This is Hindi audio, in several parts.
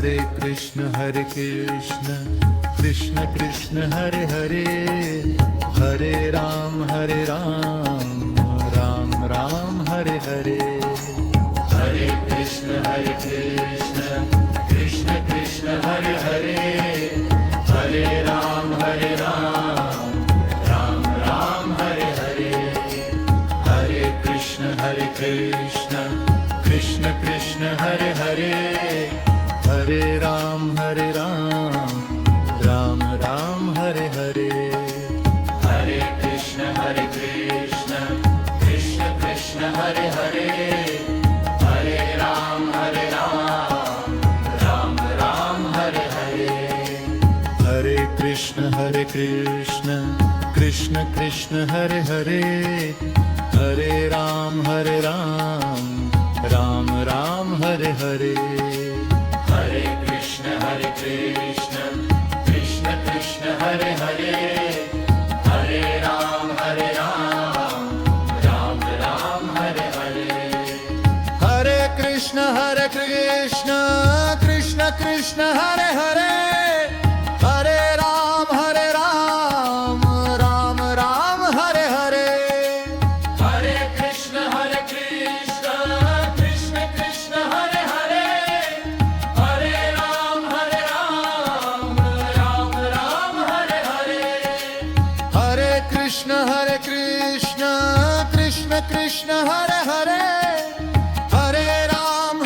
Hare Krishna Krishna Krishna Hare Hare, Hare Ram Ram Ram Hare Hare. Hare Krishna Krishna Krishna Hare Hare, Hare Ram Ram Ram Hare Hare. Hare Krishna Krishna Krishna Hare Hare, Hare Ram Ram Ram Hare Hare. Hare Krishna Krishna Krishna Hare Hare, Hare Ram Ram Ram Hare Hare. Hare Krishna Krishna Krishna Hare Hare, Hare Ram Ram Ram Hare Hare. Hare Krishna Krishna Krishna Hare Hare, Hare Ram Ram Ram Hare Hare. Hare Krishna Krishna Krishna Hare Hare, Hare Ram Ram Ram Hare Hare. Hare Krishna Krishna Krishna Hare Hare, Hare Ram Ram Ram Hare Hare. Hare Krishna Krishna Krishna Hare Hare, Hare Ram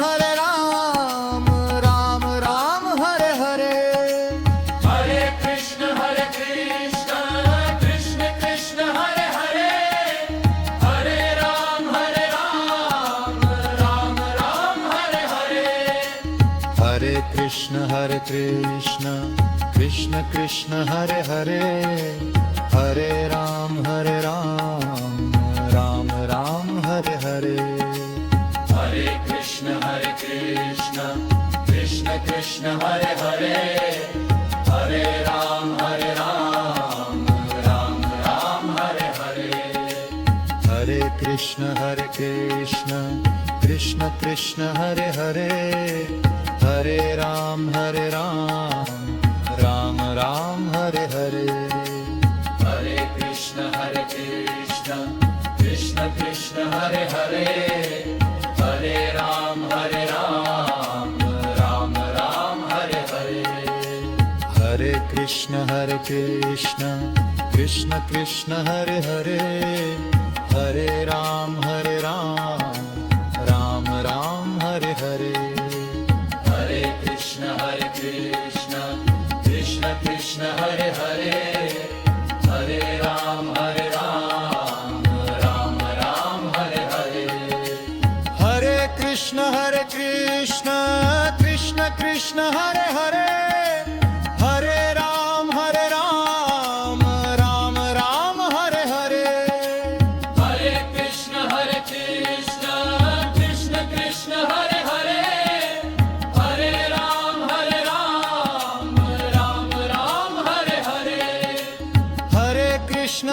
Ram Ram Hare Hare. Hare Krishna Krishna Krishna Hare Hare, Hare Ram Ram Hare Hare. Hare Krishna Krishna Krishna Hare Hare, Hare Ram Ram Ram Hare Hare. Hare Krishna Krishna Krishna Hare Hare, Hare Ram Ram Ram Hare Hare. Hare Krishna Krishna Krishna Hare Hare, Hare Ram Ram Ram Hare Hare. Hare Krishna Krishna Krishna Hare Hare, Hare Ram Ram Ram Hare Hare. Hare Krishna Krishna Krishna Hare Hare, Hare Ram Ram Ram Hare Hare. Hare Krishna Krishna Krishna Hare Hare, Hare Ram Ram Ram Hare Hare. Hare Krishna Krishna Krishna Hare Hare, Hare Ram Ram Ram Hare Hare. Hare Krishna Krishna Krishna Hare Hare, Hare Ram Ram Ram Hare Hare. Hare Krishna Krishna Krishna Hare Hare, Hare Ram Ram Ram Hare Hare. Hare Krishna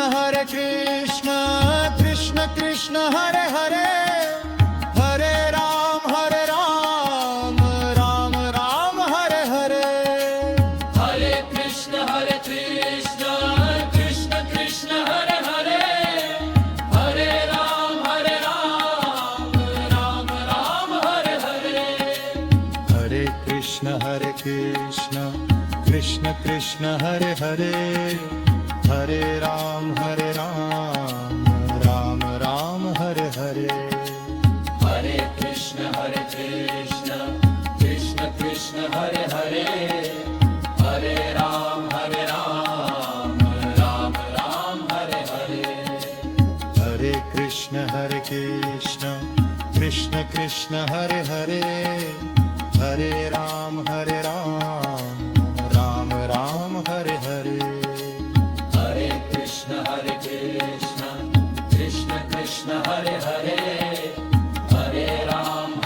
Krishna Krishna Hare Hare, Hare Ram Ram Ram Hare Hare. Hare Krishna Krishna Krishna Hare Hare, Hare Ram Ram Ram Hare Hare. Hare Krishna Krishna Krishna Hare Hare, Hare Ram Ram Ram Hare Hare. Hare Krishna Krishna Krishna Hare Hare, Hare Ram Ram Ram Hare Hare. Hare Krishna Krishna Krishna Hare Hare, Hare Ram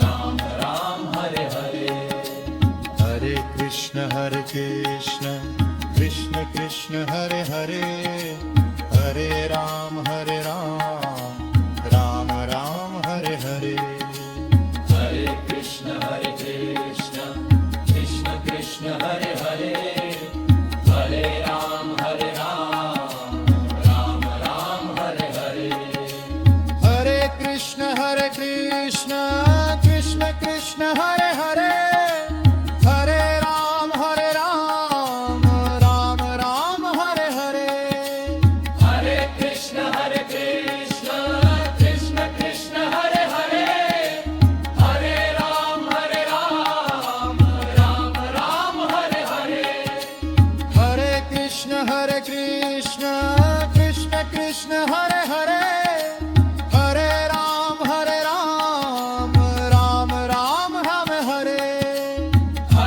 Ram Ram Hare Hare. Hare Krishna Krishna Krishna Hare Hare, Hare Ram Ram Ram Hare Hare. Hare Krishna Krishna, Krishna Krishna Hare Hare, Hare Ram, Ram Ram, Hare Hare. Hare Krishna, Krishna Krishna, Hare Hare, Hare Ram, Ram Ram, Hare Hare.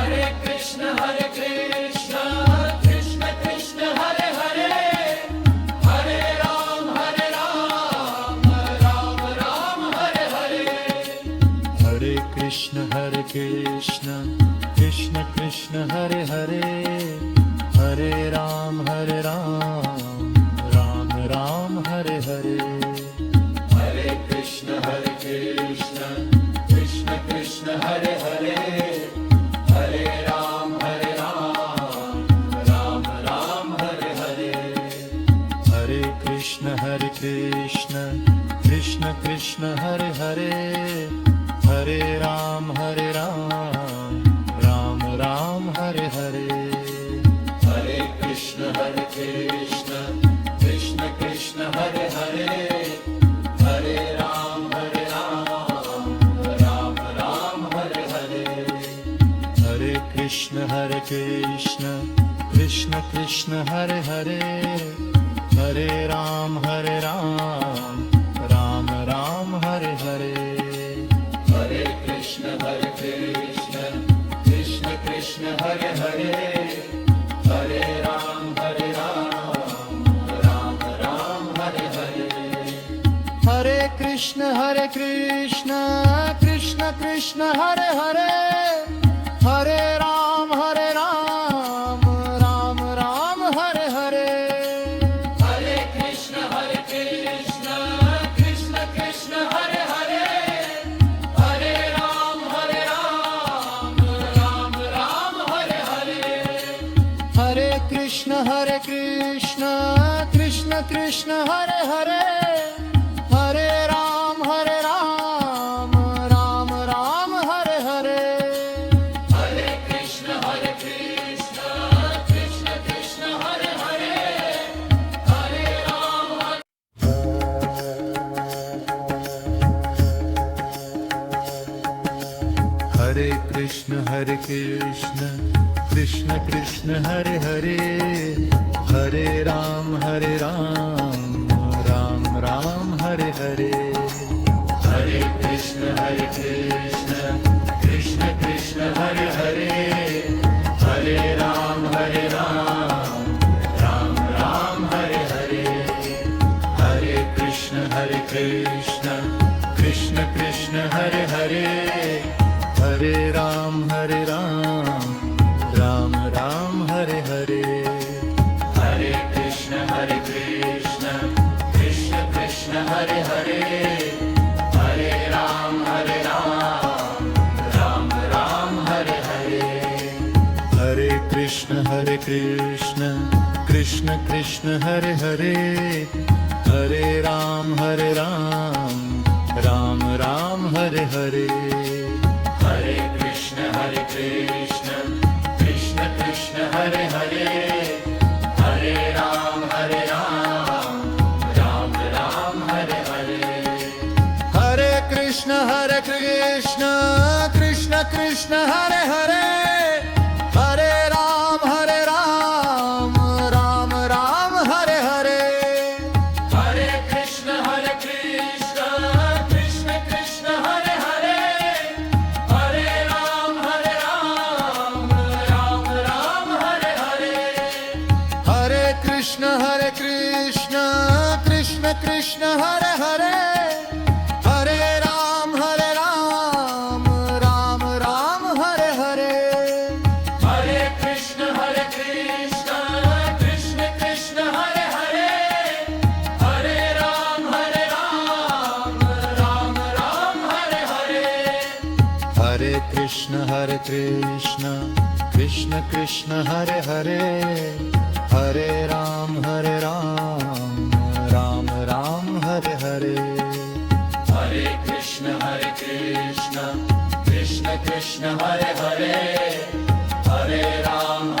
Hare Krishna, Krishna Krishna, Hare Hare, Hare Ram, Ram Hare Hare. Hare Krishna, Krishna Krishna, Hare Hare, Hare Ram, Ram Hare Hare. Hare Krishna, Krishna Krishna, Hare Hare, Hare Ram, Ram Hare Hare. Hare Krishna, Krishna Krishna, Hare Hare, Hare Ram, Ram Hare Hare. Hare Krishna, Krishna Krishna, Hare Hare, Hare Ram, Ram Hare Hare. Hare Krishna, Krishna Krishna, Hare Hare, Hare Ram, Ram Hare Hare. Hare Krishna, Krishna Krishna, Hare Hare, Hare Ram, Ram Hare Hare. Hare Krishna, Krishna Krishna, Hare Hare, Hare Ram, Ram Hare Hare. Hare Krishna, Krishna Krishna, Hare Hare, Hare Ram, Ram Hare Hare. Hare Krishna, Krishna Krishna, Hare Hare, Hare Ram, Ram Hare Hare. Hare Krishna, Krishna Krishna, Hare Hare, Hare Ram. Hare Krishna, Krishna Krishna, Hare Hare, Hare Ram, Ram Hare Hare. Hare Krishna, Krishna Krishna, Hare Hare, Hare Ram, Ram Hare Hare. Hare Krishna, Krishna Krishna, Hare Hare, Hare Ram, Ram Hare Hare. Hare Krishna, Krishna Krishna, Hare Hare, Hare Ram, Ram Hare Hare. Hare Krishna, Krishna Krishna, Hare Hare, Hare Ram, Ram Hare Hare. Hare Krishna, Krishna Krishna, Hare Hare, Hare Ram, Ram Hare Hare. Hare Krishna, Krishna Krishna, Hare Hare, Hare Ram, Ram Hare Hare. Hare Krishna, Krishna Krishna, Hare Hare, Hare Ram, Ram Hare Hare. Hare Krishna, Krishna Krishna, Hare Hare, Hare Ram, Ram Hare Hare. Hare Krishna, Krishna Krishna, Hare Hare, Hare Ram, Ram Hare Hare. Hare Krishna, Krishna Krishna, Hare Hare, Hare Ram, Ram Hare Hare. Hare Krishna, Krishna Krishna, Hare Hare, Hare Ram,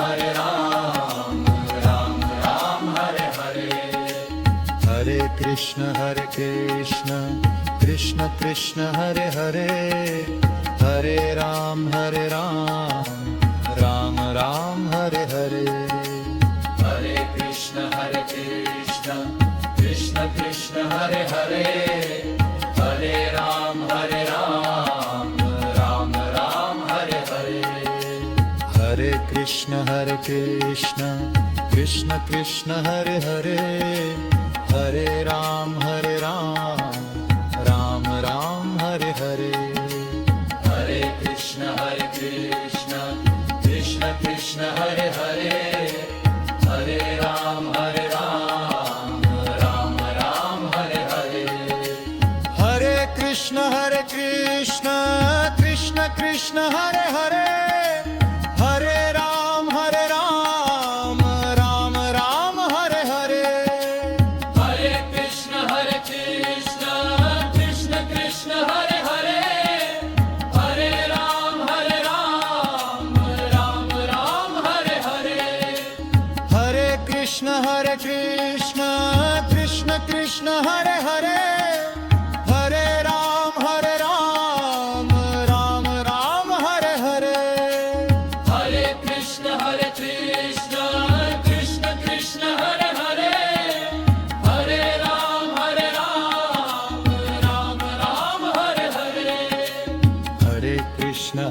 Ram Hare Hare. Hare Krishna Krishna Krishna Hare Hare Hare Ram Ram Ram Hare Hare Hare Krishna Krishna Krishna Hare Hare Hare Ram Ram Ram Hare Hare Hare Krishna Krishna Krishna Hare Hare Hare Ram Ram Ram Hare Hare Hare Krishna Krishna Krishna Hare Hare Hare Ram Ram Hare Hare Hare Krishna Krishna Krishna Hare Hare Hare Ram Ram Ram Hare Hare Hare Krishna Krishna Krishna Hare Hare Hare Ram Ram Hare Hare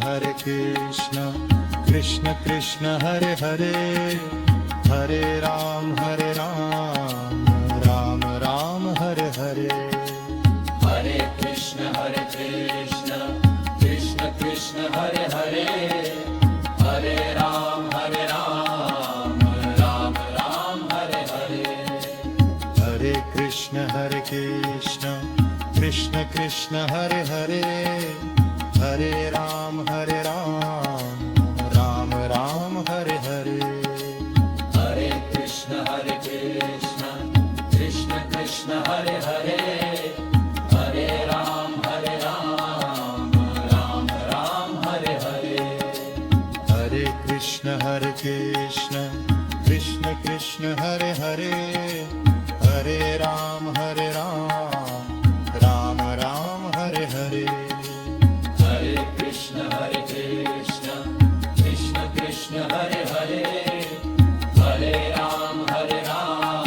Hare Krishna Krishna Krishna Hare Hare Hare Ram Ram Ram Hare Hare Hare Krishna Krishna Krishna Hare Hare Hare Ram Ram Hare Hare Hare Krishna Krishna Krishna Hare Hare Hare Ram Ram Hare Hare Hare Krishna Krishna Hare Hare Hare Ram Ram Hare Hare Hare Krishna Krishna Krishna Hare Hare Hare Ram Ram Hare Hare Hare Krishna Krishna Krishna Hare Hare Hare Ram Ram Hare Hare Hare Krishna Krishna Krishna Hare Hare Hare Ram Ram Hare Hare Hare Krishna Krishna Krishna Hare Hare Hare Ram Ram Hare Hare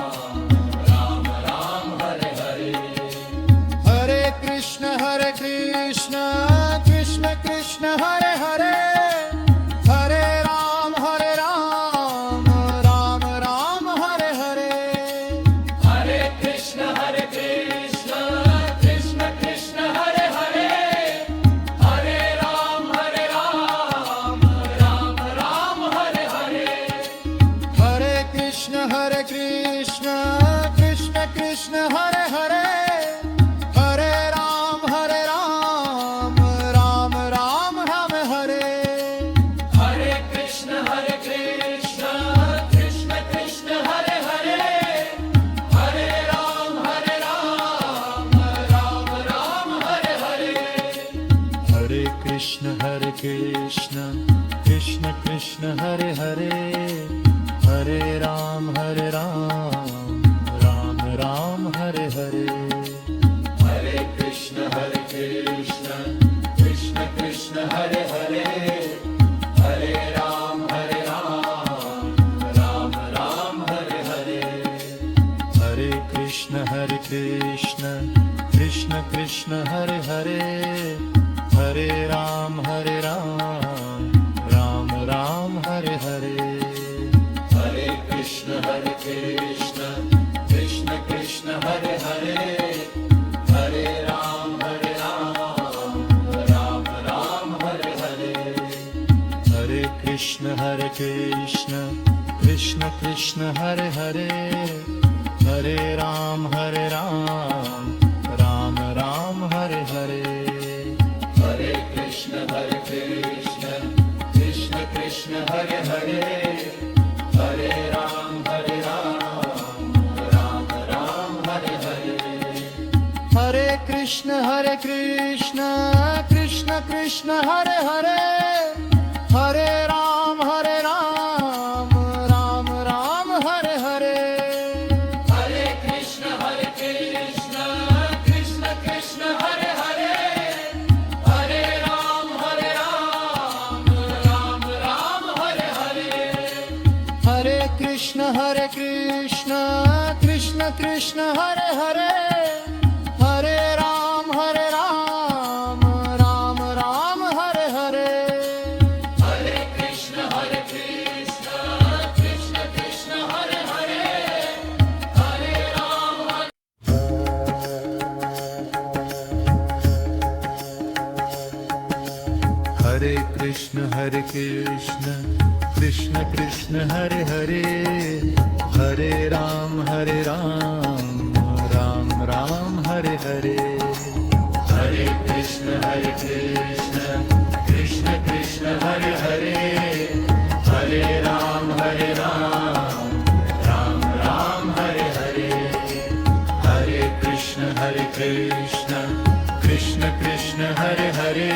Hare Krishna Krishna Krishna Hare Hare Hare Ram Ram Hare Hare Hare Krishna Krishna Krishna Hare Hare Hare Ram Ram Hare Hare Hare Krishna Krishna Krishna Hare Hare Hare Ram Ram Hare Hare Krishna Krishna Krishna Hare Hare Hare Ram Ram Hare Hare Hare Krishna Krishna Krishna Hare Hare Hare Ram Ram Hare Hare Hare Krishna Krishna Krishna Hare Hare Hare Ram Ram Hare Hare Hare Krishna Krishna Krishna Hare Hare Hare Ram Ram Hare Hare Hare Krishna Krishna Krishna Hare Hare Hare Ram Ram Hare Hare Hare Krishna Krishna Krishna Hare Hare Hare Ram Ram Hare Hare Hare Krishna Krishna Krishna Hare Hare Hare Ram Ram Hare Hare Hare Krishna Krishna Krishna Hare Hare Hare Ram Ram Hare Hare Hare Krishna Krishna Krishna Krishna Hare Hare Hare Ram Ram Ram Hare Hare Hare Krishna Krishna Krishna Hare Hare Hare Ram Ram Ram Hare Hare Hare Krishna Krishna Krishna Hare Hare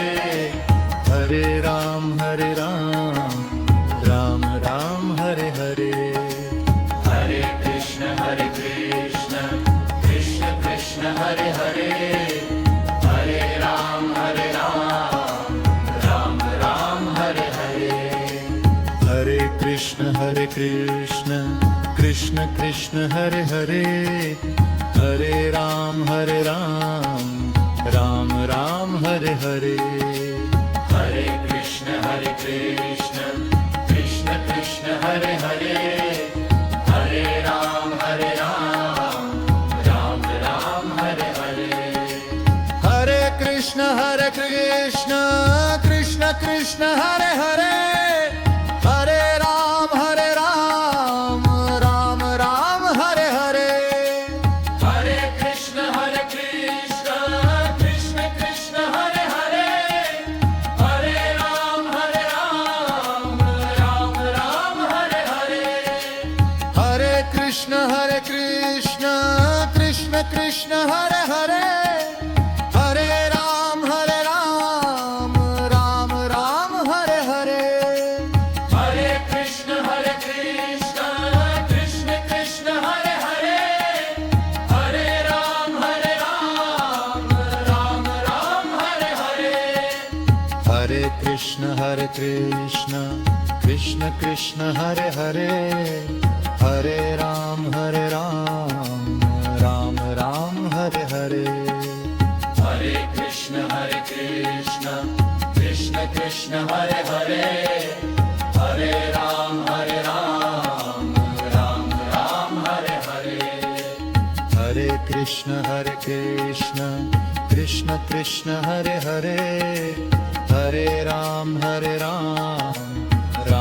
Hare Ram Ram Ram Hare Hare Hare Krishna Krishna Hare Hare Hare Ram Ram Ram Hare Hare Hare Krishna Krishna Krishna Hare Hare Hare Ram Ram Ram Hare Hare Hare Krishna Krishna Hare Hare Hare Ram Ram Ram Hare Hare Hare Krishna Krishna Krishna Hare Hare Hare Ram Ram Ram Hare Hare Hare Krishna Krishna Krishna Hare Hare Hare Ram Ram Ram Hare Hare Hare Krishna Krishna Krishna Hare Hare Hare Ram Ram Ram Hare Hare Hare Krishna Krishna Krishna Hare Hare Hare Ram Ram Ram Hare Hare Hare Krishna Krishna Krishna Hare Hare Hare Ram Ram Ram Hare Hare Hare Krishna Krishna Krishna Hare Hare Hare Ram Ram Ram Hare Hare Hare Krishna Krishna Krishna Hare Hare Hare Ram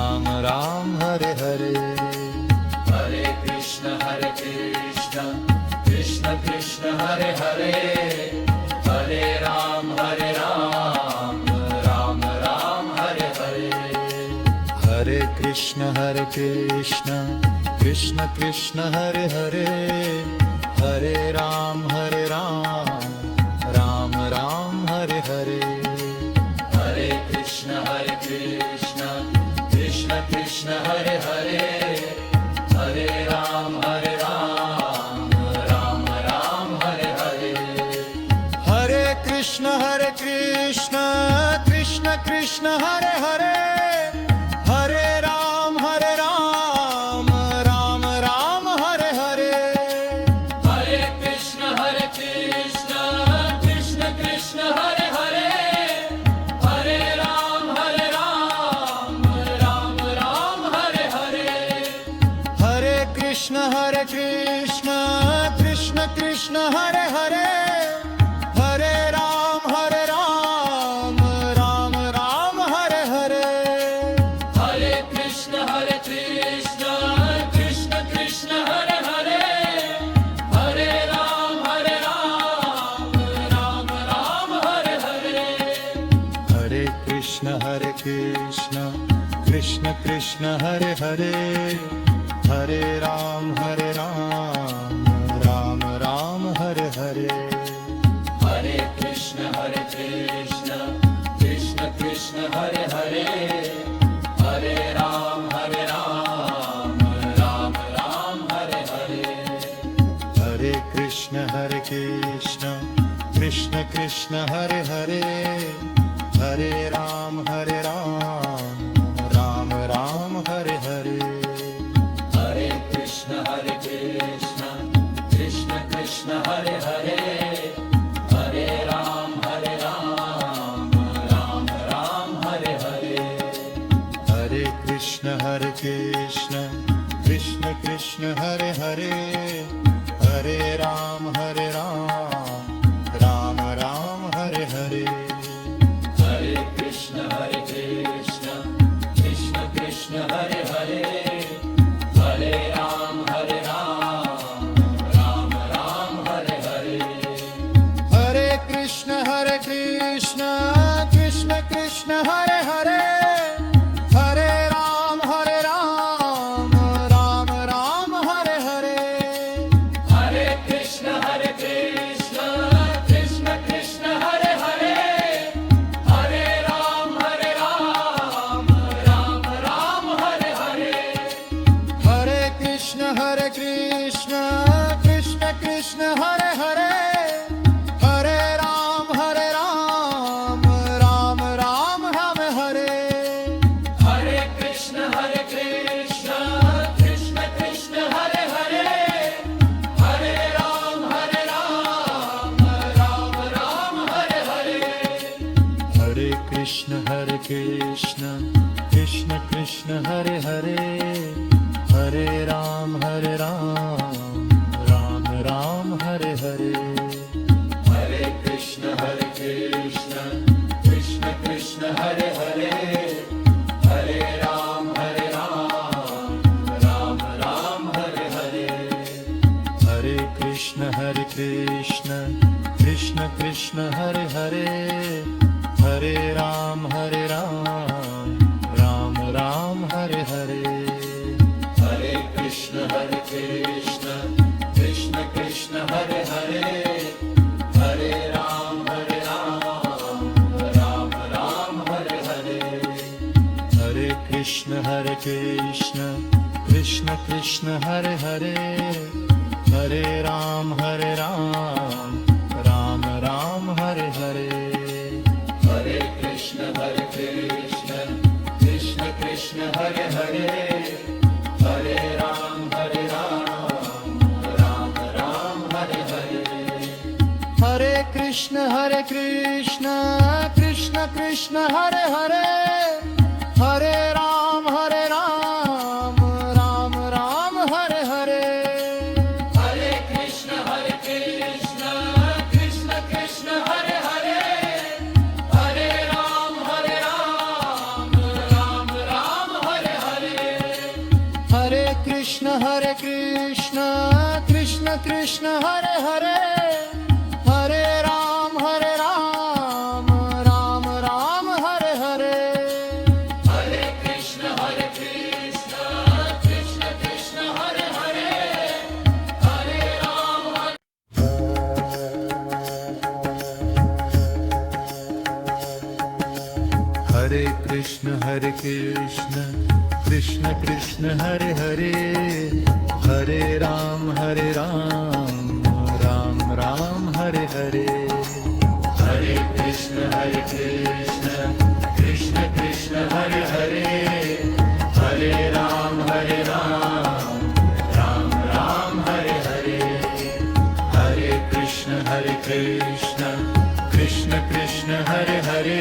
Ram Ram Hare Hare Hare Krishna Krishna Krishna Hare Hare Hare Ram Ram Ram Hare Hare Hare Krishna Krishna Krishna Hare Hare Hare Ram Ram Ram Hare Hare Hare Krishna Krishna Krishna Hare Hare Hare Ram Ram Ram Hare Hare Hare Krishna Krishna Krishna Hare Hare Hare Ram Ram Ram Hare Hare Hare Krishna Krishna Krishna Hare Hare Hare Ram Ram Ram Hare Hare Hare Krishna Krishna Krishna Hare Hare Hare Ram Ram Ram Hare Hare Hare Krishna Krishna Krishna Hare Hare Hare Ram Ram Ram Hare Hare Hare Krishna Krishna Krishna Hare Hare Hare Ram Ram Ram Hare Hare Hare Krishna Krishna Krishna Hare Hare Hare Ram Ram Ram Hare Hare Hare Krishna Krishna Krishna Hare Hare Hare Ram Ram Ram Hare Hare Hare Krishna Krishna Krishna Hare Hare Hare Ram Ram Ram Hare Hare Hare Krishna Krishna Krishna Hare Hare Hare Ram Ram Ram Hare Hare Hare Krishna Krishna Krishna Krishna Hare Hare Hare Ram Ram Ram Hare Hare Hare Krishna Krishna Krishna Hare Hare Hare Ram Ram Ram Hare Hare Hare Krishna Krishna Krishna Hare Hare Hare Ram Ram Ram Hare Hare Hare Krishna Krishna Krishna Hare Hare Hare Ram Ram Ram Hare Hare Hare Krishna Krishna Krishna Hare Hare Hare Ram Ram Ram Hare Hare Hare Krishna Krishna Hare Hare Hare Ram Ram Ram Hare Hare Hare Krishna Krishna Krishna Hare Hare Hare Ram Ram Ram Hare Hare Hare Krishna Krishna Krishna Hare Hare Hare Ram Ram Ram Hare Hare Hare Krishna Krishna Krishna Hare Hare Hare Ram Ram Ram Hare Hare Hare Krishna Krishna Krishna Hare Hare Hare Ram Hare Krishna Krishna Krishna Hare Hare Hare Ram Ram Ram Hare Hare Hare Krishna Krishna Krishna Hare Hare Hare Ram Ram Ram Hare Hare Hare Krishna Krishna Krishna Hare Hare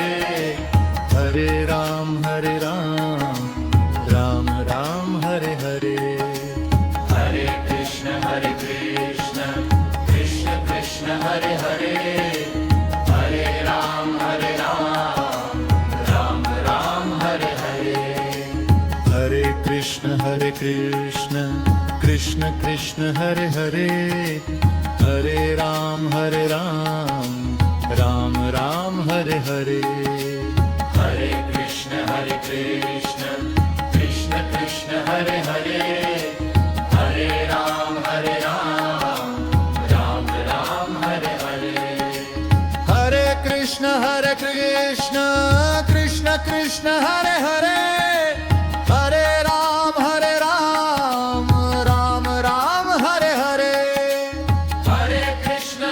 Hare Ram Ram Ram Hare Hare Hare Krishna Krishna Krishna Hare Hare Hare Ram Ram Ram Hare Hare Hare Krishna Krishna Krishna Hare Hare Hare Ram Ram Ram Hare Hare Hare Krishna Krishna Krishna Hare Hare Hare Ram Ram Ram Hare Hare Hare Krishna Krishna Krishna Hare Hare Hare Ram Ram Ram Hare Hare Hare Krishna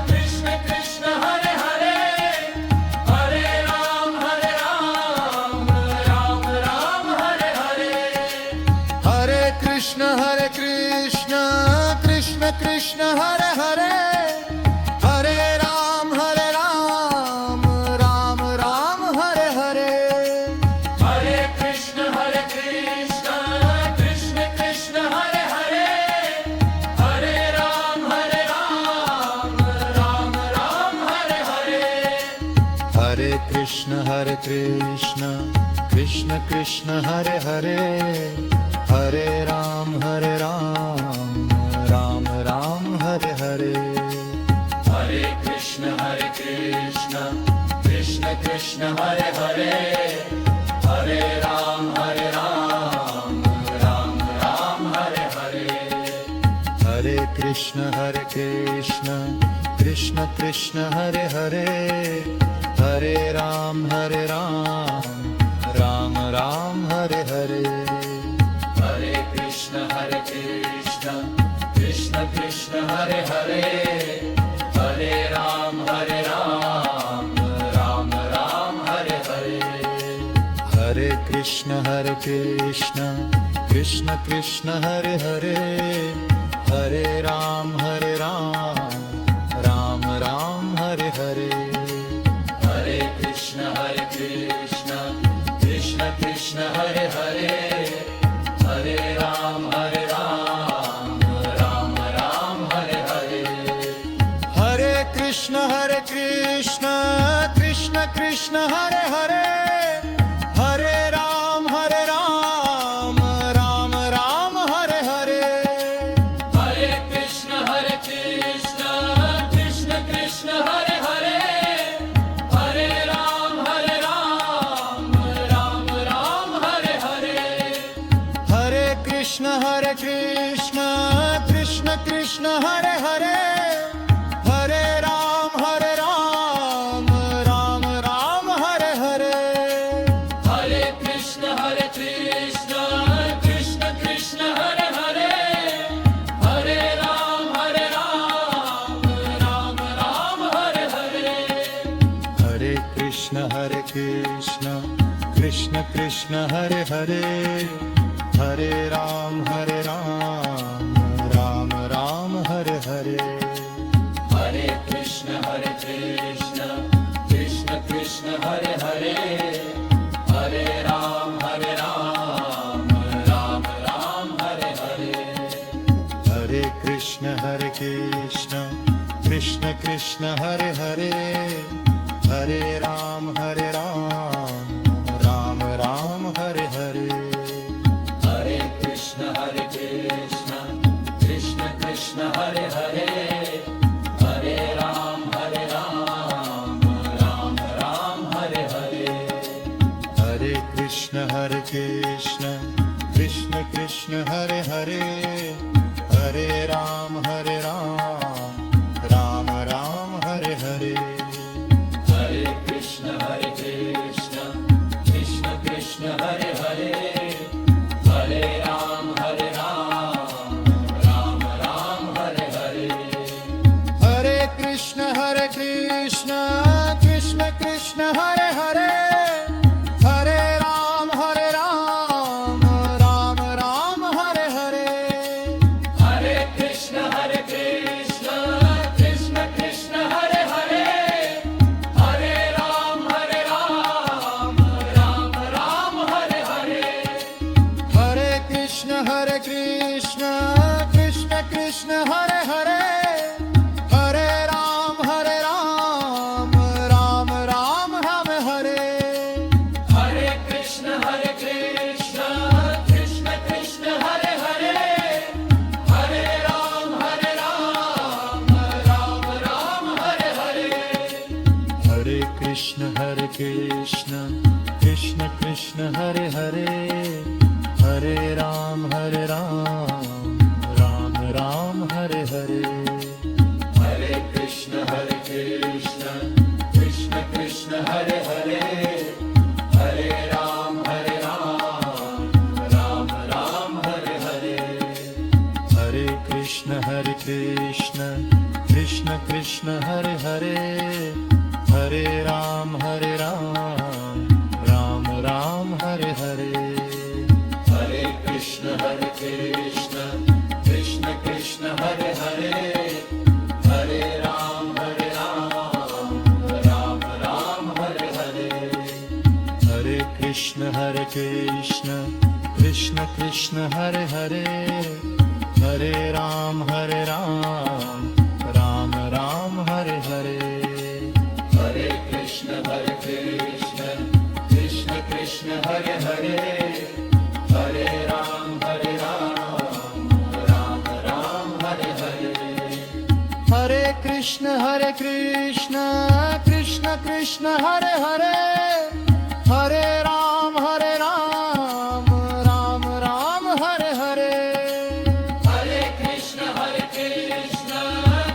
Krishna Krishna Hare Hare Hare Ram Ram Ram Hare Hare Hare Krishna Krishna Krishna Hare Hare Hare Ram Ram Ram Hare Hare Hare Krishna Krishna Krishna Hare Hare Hare Ram Ram Hare Hare Hare Krishna Krishna Krishna Hare Hare Hare Ram Ram Ram Hare Hare Hare Krishna Krishna Krishna Hare Hare Hare Ram Ram Hare Hare Hare Krishna Krishna Krishna Hare Hare Hare Ram Ram Ram Hare Hare Hare Krishna Krishna Krishna Hare Hare Hare Ram Ram Hare Hare Hare Krishna Krishna Krishna Hare Hare Hare Ram Ram Ram Hare Hare Hare Krishna Krishna Krishna Krishna Hare Hare Hare Ram Ram Ram Hare Hare Hare Krishna Krishna Krishna Hare Hare Hare Ram Ram Hare Hare Hare Krishna Krishna Krishna Hare Hare Hare Ram Ram Hare Hare Hare Krishna Krishna Krishna Hare Hare Hare Ram Ram Hare Hare Hare Krishna Krishna Krishna Hare Hare Hare Ram Ram Hare Hare Hare Krishna Krishna Krishna Hare Hare Hare Ram Ram Hare Hare Hare Krishna Krishna Krishna Hare Hare Hare Ram Ram Hare Hare Hare Krishna Krishna Krishna Hare Hare Hare Ram Ram Hare Hare Hare Krishna Krishna Krishna Hare Hare Hare Ram Ram Hare Hare Hare Krishna Krishna Krishna Hare Hare Hare Ram Ram Hare Hare Hare Krishna Krishna Krishna Hare Hare Hare Ram Ram Hare Hare Hare Krishna Krishna Krishna Hare Hare Hare Ram Ram Hare Hare Hare Krishna Krishna Krishna Hare Hare Hare Ram Ram Hare Hare Krishna Krishna Krishna Hare Hare Hare Ram Ram Hare Hare Hare Krishna Krishna Krishna Hare Hare Hare Ram Ram Hare Hare Hare Krishna Krishna Krishna Hare Hare Hare Ram Ram Hare Hare Hare Krishna Krishna Krishna Hare Hare Hare Ram Ram Hare Hare Hare Krishna Krishna Krishna Hare Hare Hare Ram Ram Hare Hare Hare Krishna Krishna Krishna Hare Hare Hare Ram Ram Hare Hare Hare Krishna Krishna Krishna Hare Hare Hare Ram Ram Hare Hare Hare Krishna Krishna Krishna Hare Hare Hare Ram Ram Hare Hare Hare Krishna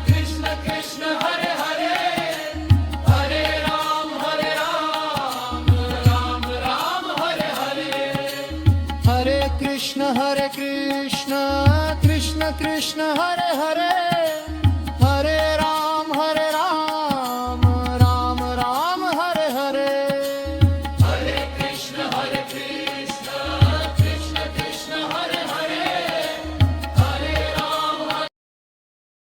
Krishna Krishna Hare Hare Hare Ram Ram Hare Hare Hare Krishna Krishna Krishna Hare Hare